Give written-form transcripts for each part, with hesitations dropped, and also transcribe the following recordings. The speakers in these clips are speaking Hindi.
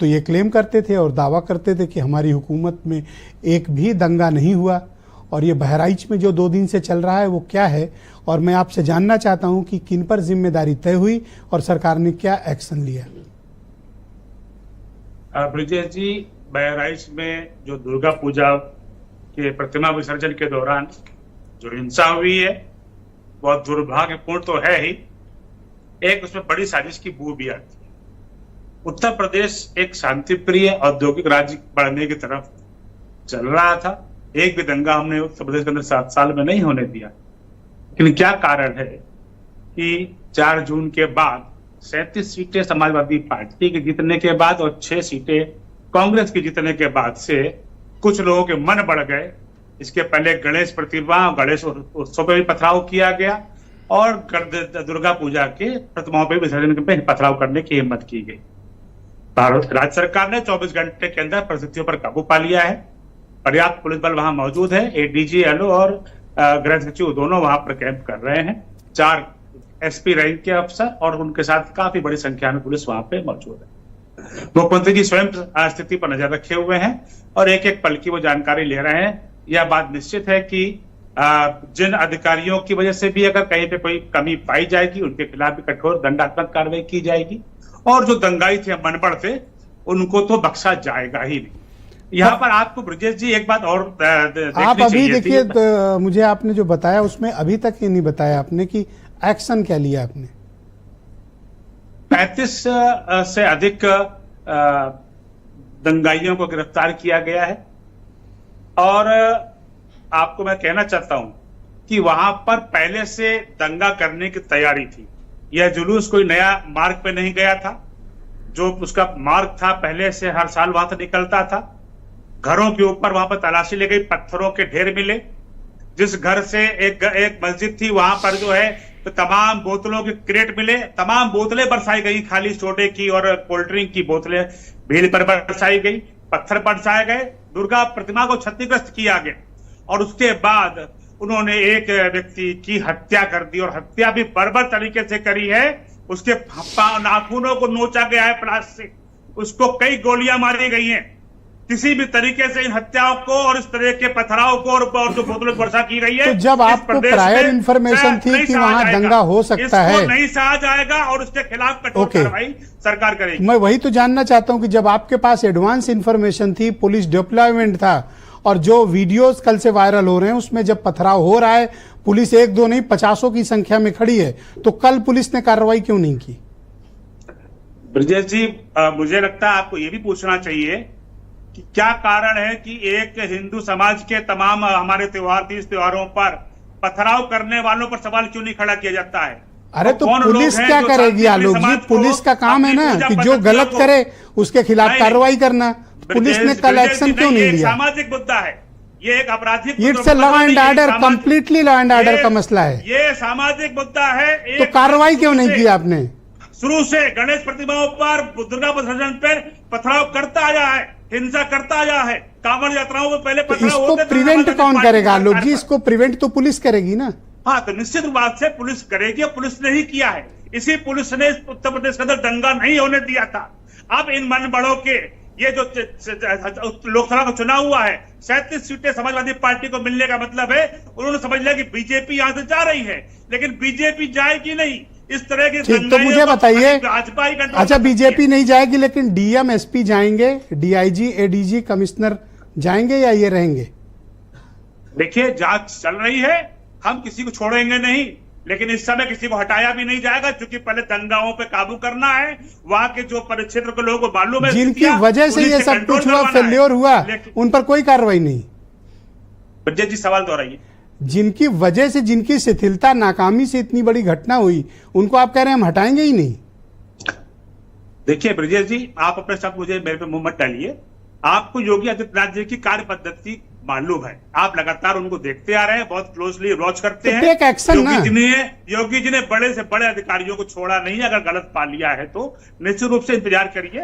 तो ये क्लेम करते थे और दावा करते थे कि हमारी हुकूमत में एक भी दंगा नहीं हुआ। और ये बहराइच में जो 2 दिन से चल रहा है वो क्या है, और मैं आपसे जानना चाहता हूं कि किन पर जिम्मेदारी तय हुई और सरकार ने क्या एक्शन लिया। ब्रिजेश जी, बहराइच में जो दुर्गा पूजा के प्रतिमा विसर्जन के दौरान जो हिंसा हुई है बहुत दुर्भाग्यपूर्ण तो है ही, एक उसमें बड़ी साजिश की बू भी आती है। उत्तर प्रदेश एक शांतिप्रिय औद्योगिक राज्य बढ़ने की तरफ चल रहा था। एक भी दंगा हमने उत्तर प्रदेश के अंदर 7 साल में नहीं होने दिया। लेकिन क्या कारण है कि 4 जून के बाद 37 सीटें समाजवादी पार्टी के जीतने के बाद और 6 सीटें कांग्रेस के जीतने के बाद से कुछ लोगों के मन बढ़ गए। इसके पहले गणेश प्रतिमा, गणेश उत्सव पे भी पथराव किया गया और दुर्गा पूजा के प्रतिमाओं पे विसर्जन पे पथराव करने की हिम्मत की गई। राज्य सरकार ने 24 घंटे के अंदर परिस्थितियों पर काबू पा लिया है। पर्याप्त पुलिस बल वहां मौजूद है। एडीजी, एलओ और गृह सचिव दोनों वहां पर कैंप कर रहे हैं। 4 एसपी रैंक के अफसर और उनके साथ काफी बड़ी संख्या में पुलिस वहां पे मौजूद है। मुख्यमंत्री जी स्वयं स्थिति पर नजर रखे हुए हैं और एक एक पल की वो जानकारी ले रहे हैं। यह बात निश्चित है कि जिन अधिकारियों की वजह से भी अगर कहीं पे कोई कमी पाई जाएगी उनके खिलाफ भी कठोर दंडात्मक कार्रवाई की जाएगी और जो दंगाई थे, मनबड़ थे, उनको तो बख्शा जाएगा ही नहीं। यहाँ पर आपको ब्रजेश जी एक बात और आप अभी देखिए, मुझे आपने जो बताया उसमें अभी तक ये नहीं बताया आपने कि एक्शन क्या लिया आपने। 35 से अधिक दंगाइयों को गिरफ्तार किया गया है और आपको मैं कहना चाहता हूं कि वहां पर पहले से दंगा करने की तैयारी थी। यह जुलूस कोई नया मार्ग पे नहीं गया था। जो उसका मार्ग था पहले से हर साल वहां से निकलता था। घरों के ऊपर वहां पर तलाशी ले गई, पत्थरों के ढेर मिले। जिस घर से एक मस्जिद थी वहां पर जो है तो तमाम बोतलों के क्रेट मिले, तमाम बोतलें बरसाई गई, खाली सोडे की और कोल्ड ड्रिंक की बोतलें भीड़ पर बरसाई गई, पत्थर बरसाए गए, दुर्गा प्रतिमा को क्षतिग्रस्त किया गया और उसके बाद उन्होंने एक व्यक्ति की हत्या कर दी और हत्या भी बर्बर तरीके से करी है। उसके नाखूनों को नोचा गया है प्लास्टिक, उसको कई गोलियां मारी गई हैं। किसी भी तरीके से इन हत्याओं को और इस तरह के पथराव को और जो बोतलों वर्षा की गई है, तो जब आपको प्रायर इन्फॉर्मेशन थी कि वहां दंगा हो सकता है, नहीं सहा जाएगा और उसके खिलाफ कठोर कार्रवाई सरकार करेगी। मैं वही तो जानना चाहता हूं कि जब आपके पास एडवांस इन्फॉर्मेशन थी, पुलिस डिप्लॉयमेंट था और जो वीडियोस कल से वायरल हो रहे हैं उसमें जब पथराव हो रहा है, पुलिस 1-2 नहीं 50 की संख्या में खड़ी है, तो कल पुलिस ने कार्रवाई क्यों नहीं की? ब्रजेश जी, मुझे लगता है आपको ये भी पूछना चाहिए कि क्या कारण है कि एक हिंदू समाज के तमाम हमारे त्योहार, 30 त्योहारों पर पथराव करने वालों पर सवाल क्यों नहीं खड़ा किया जाता है? अरे तो पुलिस क्या करेगी आलोक जी? पुलिस का काम है ना कि जो गलत करे उसके खिलाफ कार्रवाई करना। पुलिस ने कल एक्शन क्यों नहीं लिया? सामाजिक मुद्दा है, ये एक आपराधिक, it's law and order, completely law and order का मसला है। ये सामाजिक मुद्दा है। तो कार्रवाई क्यों नहीं की आपने? शुरू से गणेश प्रतिमाओं पर, दुर्गा विसर्जन पर पथराव करता आया है, हिंसा करता आया है। कांवड़ यात्राओं में पहले तो इसको प्रिवेंट कौन करेगा आलोक जी? इसको प्रिवेंट तो पुलिस करेगी ना। हाँ, तो निश्चित बात से पुलिस करेगी और पुलिस ने ही किया है। इसी पुलिस ने उत्तर प्रदेश के अंदर दंगा नहीं होने दिया था। अब इन मनबड़ों के ये जो लोकसभा का चुनाव हुआ है, 37 सीटें समाजवादी पार्टी को मिलने का मतलब है उन्होंने समझ लिया कि बीजेपी यहां से जा रही है, लेकिन बीजेपी जाएगी नहीं। इस तरह की तो मुझे बताइए, अच्छा बीजेपी नहीं जाएगी लेकिन डीएम, एसपी जाएंगे, डीआईजी, एडीजी, कमिश्नर जाएंगे या ये रहेंगे? देखिए, जांच चल रही है, हम किसी को छोड़ेंगे नहीं, लेकिन इस समय किसी को हटाया भी नहीं जाएगा क्योंकि पहले दंगाओं पे काबू करना है। वहां के जो परिक्षेत्र के लोगों को मालूम है जिनकी वजह से ये सब कुछ हुआ, फेल्योर हुआ, उन पर कोई कार्रवाई नहीं। ब्रजेश जी, सवाल दोहराइए। जिनकी वजह से, जिनकी शिथिलता, नाकामी से इतनी बड़ी घटना हुई, उनको आप कह रहे हैं हम हटाएंगे ही नहीं? देखिए ब्रजेश जी, आप अपने साथ मुझे मेरे पे मुंह मत डालिए। आपको योगी आदित्यनाथ जी की कार्य पद्धति मालूम है, आप लगातार उनको देखते आ रहे हैं, बहुत क्लोजली वॉच करते हैं। टेक एक्शन ना। योगी जी ने बड़े से बड़े अधिकारियों को छोड़ा नहीं। अगर गलत पा लिया है तो निश्चित रूप से इंतजार करिए।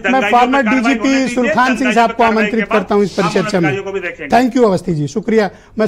मैं फॉर्मर डीजीपी सुलखान सिंह साहब को आमंत्रित करता हूं इस परिचर्चा में। थैंक यू अवस्थी जी, शुक्रिया। मैं